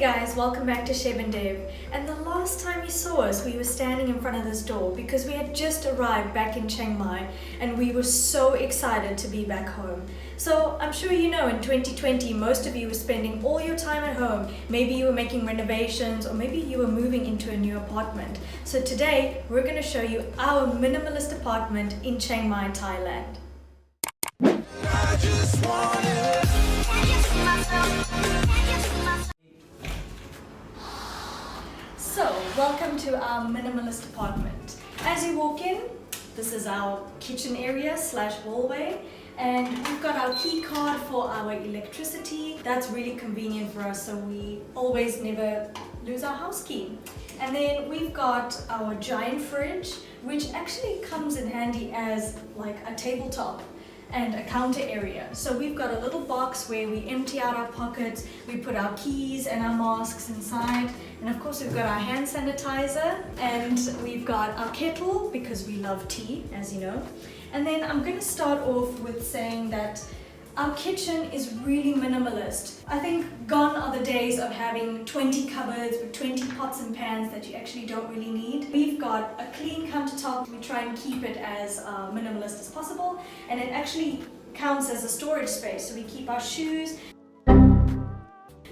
guys, welcome back to Shevelle and Devan. And the last time you saw us, we were standing in front of this door because we had just arrived back in Chiang Mai and we were so excited to be back home. So I'm sure you know in 2020, most of you were spending all your time at home. Maybe you were making renovations or maybe you were moving into a new apartment. So today, we're going to show you our minimalist apartment in Chiang Mai, Thailand. So, welcome to our minimalist apartment. As you walk in, this is our kitchen area slash hallway, and we've got our key card for our electricity. That's really convenient for us, so we always never lose our house key. And then we've got our giant fridge, which actually comes in handy as like a tabletop and a counter area. So we've got a little box where we empty out our pockets, we put our keys and our masks inside, and of course we've got our hand sanitizer, and we've got our kettle because we love tea, as you know. And then I'm going to start off with saying that our kitchen is really minimalist. I think gone are the days of having 20 cupboards with 20 pots and pans that you actually don't really need. We've got a clean countertop. We try and keep it as minimalist as possible, and it actually counts as a storage space. So we keep our shoes,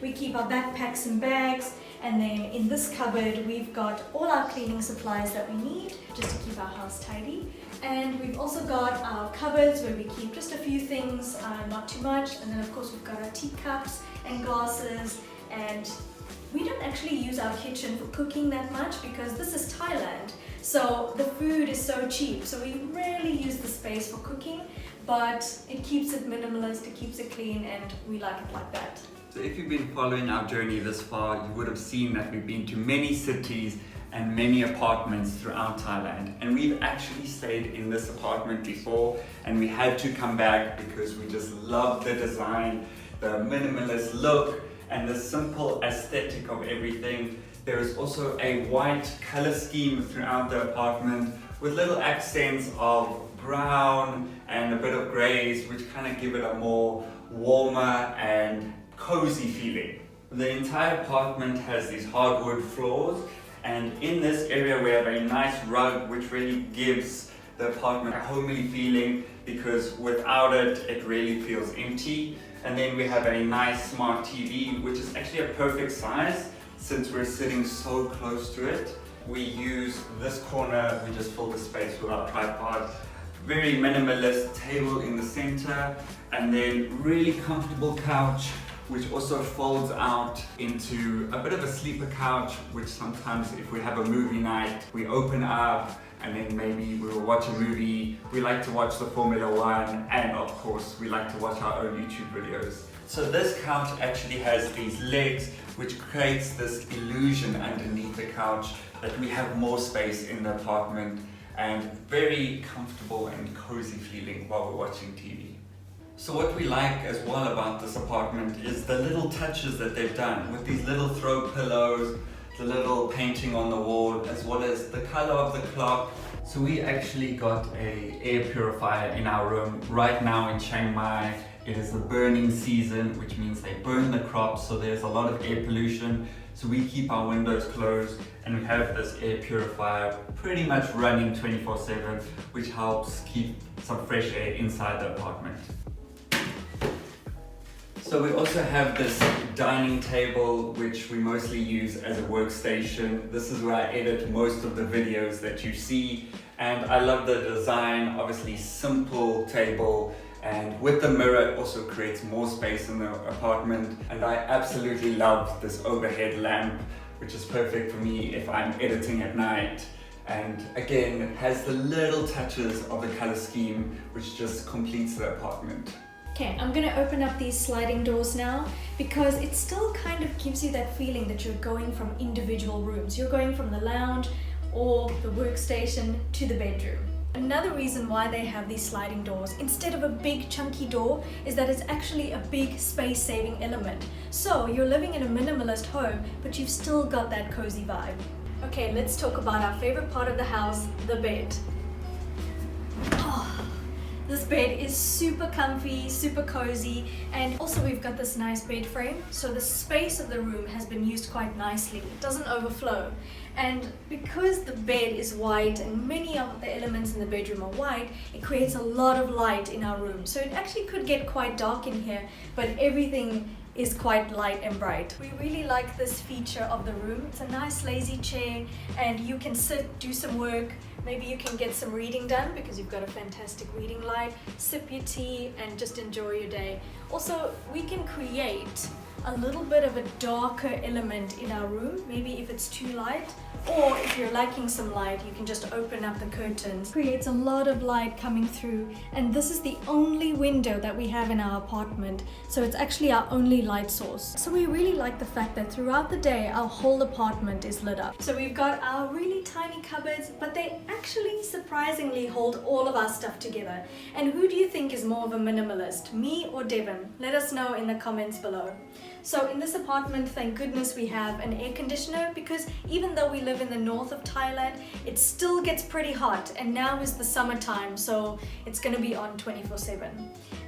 we keep our backpacks and bags, and then in this cupboard we've got all our cleaning supplies that we need just to keep our house tidy. And we've also got our cupboards where we keep just a few things, not too much. And then of course we've got our teacups and glasses. And we don't actually use our kitchen for cooking that much because this is Thailand. So the food is so cheap. So we rarely use the space for cooking, but it keeps it minimalist, it keeps it clean, and we like it like that. So if you've been following our journey this far, you would have seen that we've been to many cities and many apartments throughout Thailand, and we've actually stayed in this apartment before, and we had to come back because we just love the design, the minimalist look, and the simple aesthetic of everything. There is also a white color scheme throughout the apartment with little accents of brown and a bit of grays, which kind of give it a more warmer and cozy feeling. The entire apartment has these hardwood floors, and in this area we have a nice rug which really gives the apartment a homely feeling, because without it, it really feels empty. And then we have a nice smart TV, which is actually a perfect size since we're sitting so close to it. We use this corner, we just fill the space with our tripod. Very minimalist table in the center, and then really comfortable couch, which also folds out into a bit of a sleeper couch, which sometimes if we have a movie night, we open up and then maybe we will watch a movie. We like to watch the Formula One, and of course we like to watch our own YouTube videos. So this couch actually has these legs, which creates this illusion underneath the couch that we have more space in the apartment, and very comfortable and cozy feeling while we're watching TV. So what we like as well about this apartment is the little touches that they've done with these little throw pillows, the little painting on the wall, as well as the color of the clock. So we actually got an air purifier in our room. Right now in Chiang Mai, it is the burning season, which means they burn the crops, so there's a lot of air pollution. So we keep our windows closed, and we have this air purifier pretty much running 24/7, which helps keep some fresh air inside the apartment. So we also have this dining table, which we mostly use as a workstation. This is where I edit most of the videos that you see, and I love the design. Obviously simple table, and with the mirror it also creates more space in the apartment. And I absolutely love this overhead lamp, which is perfect for me if I'm editing at night. And again, it has the little touches of the color scheme, which just completes the apartment. Okay, I'm going to open up these sliding doors now because it still kind of gives you that feeling that you're going from individual rooms. You're going from the lounge or the workstation to the bedroom. Another reason why they have these sliding doors instead of a big chunky door is that it's actually a big space-saving element. So you're living in a minimalist home, but you've still got that cozy vibe. Okay, let's talk about our favorite part of the house, the bed. Oh, this bed is super comfy, super cozy, and also we've got this nice bed frame, so the space of the room has been used quite nicely. It doesn't overflow. And because the bed is white and many of the elements in the bedroom are white, it creates a lot of light in our room. So it actually could get quite dark in here, but everything is quite light and bright. We really like this feature of the room. It's a nice lazy chair and you can sit, do some work. Maybe you can get some reading done because you've got a fantastic reading light, sip your tea and just enjoy your day. Also, we can create a little bit of a darker element in our room, maybe if it's too light, or if you're lacking some light, you can just open up the curtains. Creates a lot of light coming through, and this is the only window that we have in our apartment, so it's actually our only light source. So we really like the fact that throughout the day our whole apartment is lit up. So we've got our really tiny cupboards, but they actually surprisingly hold all of our stuff together. And who do you think is more of a minimalist, me or Devan? Let us know in the comments below. So in this apartment, thank goodness we have an air conditioner, because even though we live in the north of Thailand, it still gets pretty hot, and now is the summertime, so it's going to be on 24/7.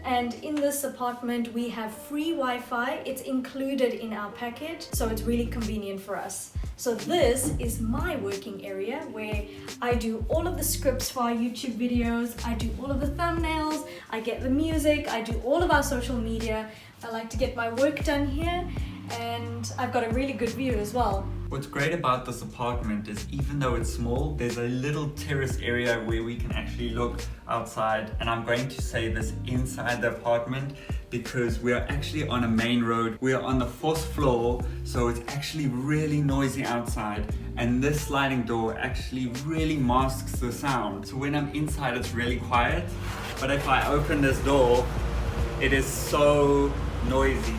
And in this apartment we have free Wi-Fi. It's included in our package, so it's really convenient for us. So this is my working area where I do all of the scripts for our YouTube videos, I do all of the thumbnails, I get the music, I do all of our social media. I like to get my work done here, and I've got a really good view as well. What's great about this apartment is even though it's small, there's a little terrace area where we can actually look outside, and I'm going to say this inside the apartment because we're actually on a main road. We're on the 4th floor, so it's actually really noisy outside, and this sliding door actually really masks the sound. So when I'm inside it's really quiet, but if I open this door, it is so noisy.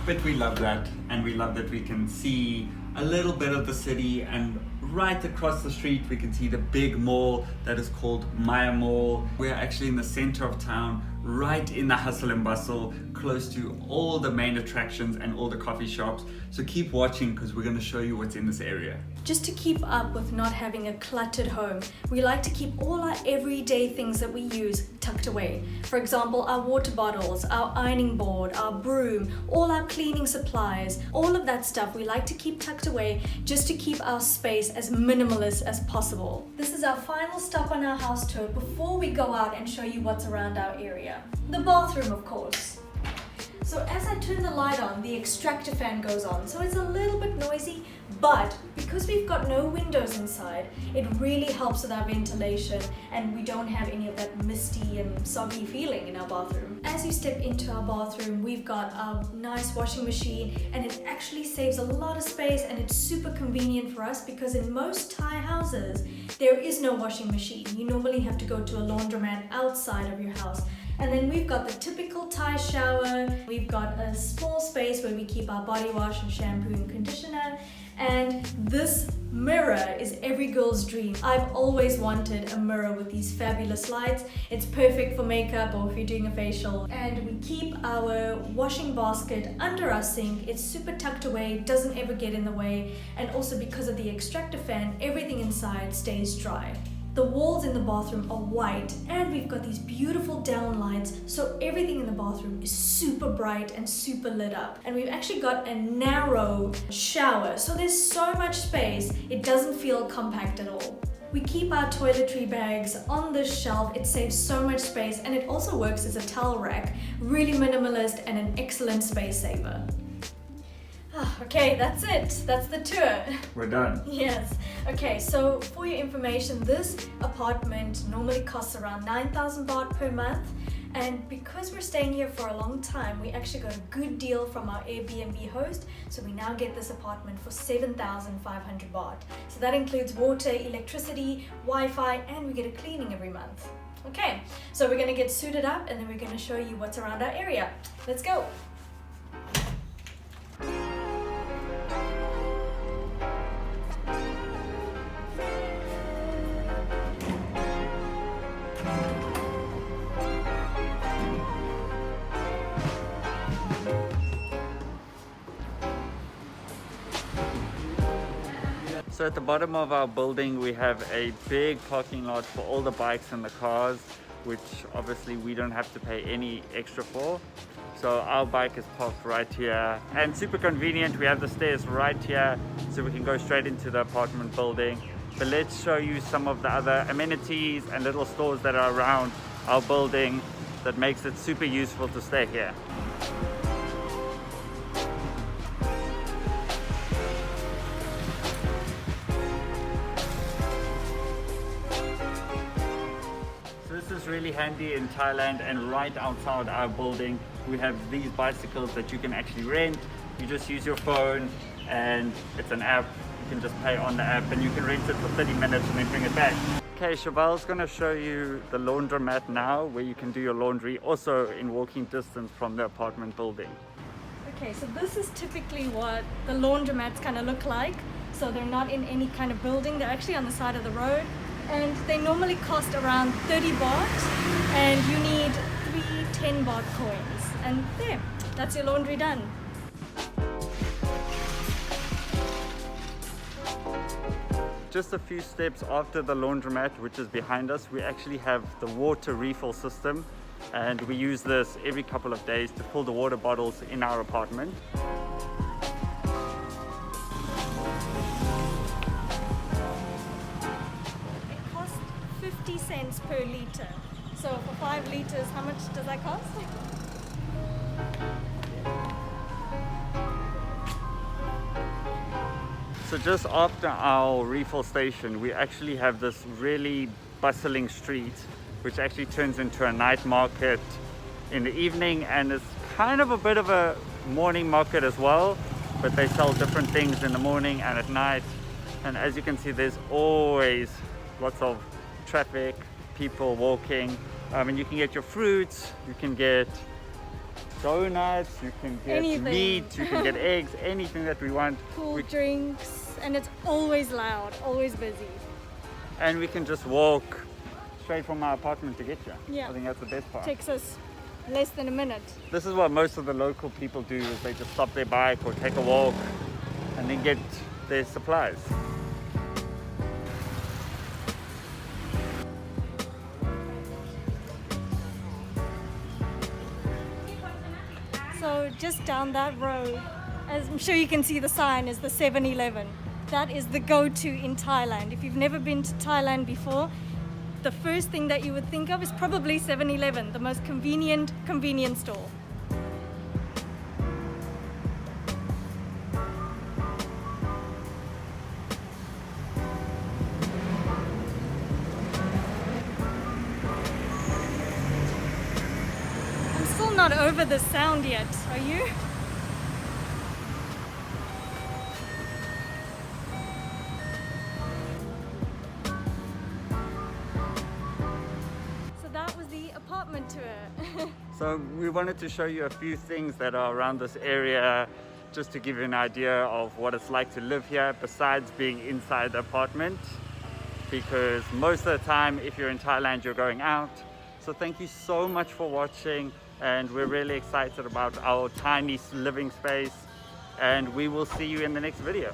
But we love that, and we love that we can see a little bit of the city, and right across the street we can see the big mall that is called Maya Mall. We're actually in the center of town, right in the hustle and bustle, close to all the main attractions and all the coffee shops. So keep watching because we're going to show you what's in this area. Just to keep up with not having a cluttered home, we like to keep all our everyday things that we use tucked away. For example, our water bottles, our ironing board, our broom, all our cleaning supplies, all of that stuff we like to keep tucked away just to keep our space as minimalist as possible. This is our final stop on our house tour before we go out and show you what's around our area. The bathroom, of course. So as I turn the light on, the extractor fan goes on, so it's a little bit noisy, but because we've got no windows inside, it really helps with our ventilation, and we don't have any of that misty and soggy feeling in our bathroom. As you step into our bathroom, we've got our nice washing machine, and it actually saves a lot of space, and it's super convenient for us because in most Thai houses, there is no washing machine. You normally have to go to a laundromat outside of your house. And then we've got the typical Thai shower. We've got a small space where we keep our body wash and shampoo and conditioner. And this mirror is every girl's dream. I've always wanted a mirror with these fabulous lights. It's perfect for makeup or if you're doing a facial. And we keep our washing basket under our sink. It's super tucked away, doesn't ever get in the way. And also because of the extractor fan, everything inside stays dry. The walls in the bathroom are white, and we've got these beautiful down lights, so everything in the bathroom is super bright and super lit up. And we've actually got a narrow shower, so there's so much space, it doesn't feel compact at all. We keep our toiletry bags on this shelf. It saves so much space, and it also works as a towel rack. Really minimalist and an excellent space saver. Okay, that's it. That's the tour. We're done. Yes. Okay, so for your information, this apartment normally costs around 9,000 baht per month. And because we're staying here for a long time, we actually got a good deal from our Airbnb host. So we now get this apartment for 7,500 baht. So that includes water, electricity, Wi-Fi, and we get a cleaning every month. Okay, so we're gonna get suited up and then we're gonna show you what's around our area. Let's go. So So at the bottom of our building, we have a big parking lot for all the bikes and the cars, which obviously we don't have to pay any extra for. So our bike is parked right here, and super convenient. We have the stairs right here, so we can go straight into the apartment building. But let's show you some of the other amenities and little stores that are around our building that makes it super useful to stay here. This is really handy in Thailand, and right outside our building we have these bicycles that you can actually rent. You just use your phone and it's an app. You can just pay on the app and you can rent it for 30 minutes and then bring it back. Okay, Chevelle's going to show you the laundromat now, where you can do your laundry also in walking distance from the apartment building. Okay, so this is typically what the laundromats kind of look like. So they're not in any kind of building, they're actually on the side of the road. And they normally cost around 30 baht, and you need 3 10 baht coins. And there, that's your laundry done. Just a few steps after the laundromat, which is behind us, we actually have the water refill system, and we use this every couple of days to fill the water bottles in our apartment. It costs 50 cents per liter. So for 5 liters, how much does that cost? So just after our refill station, we actually have this really bustling street, which actually turns into a night market in the evening, and it's kind of a bit of a morning market as well, but they sell different things in the morning and at night. And as you can see, there's always lots of traffic, people walking, and you can get your fruits, you can get donuts, you can get anything. Meat, you can get eggs, anything that we want. Cool drinks, and it's always loud, always busy. And we can just walk straight from our apartment to get here. Yeah. I think that's the best part. Takes us less than a minute. This is what most of the local people do, is they just stop their bike or take a walk and then get their supplies. So just down that road, as I'm sure you can see the sign, is the 7-Eleven. That is the go-to in Thailand. If you've never been to Thailand before, the first thing that you would think of is probably 7-Eleven, the most convenient convenience store. I'm still not over the sound yet, are you? Apartment tour. So we wanted to show you a few things that are around this area, just to give you an idea of what it's like to live here besides being inside the apartment, because most of the time if you're in Thailand you're going out. So thank you so much for watching, and we're really excited about our tiny living space, and we will see you in the next video.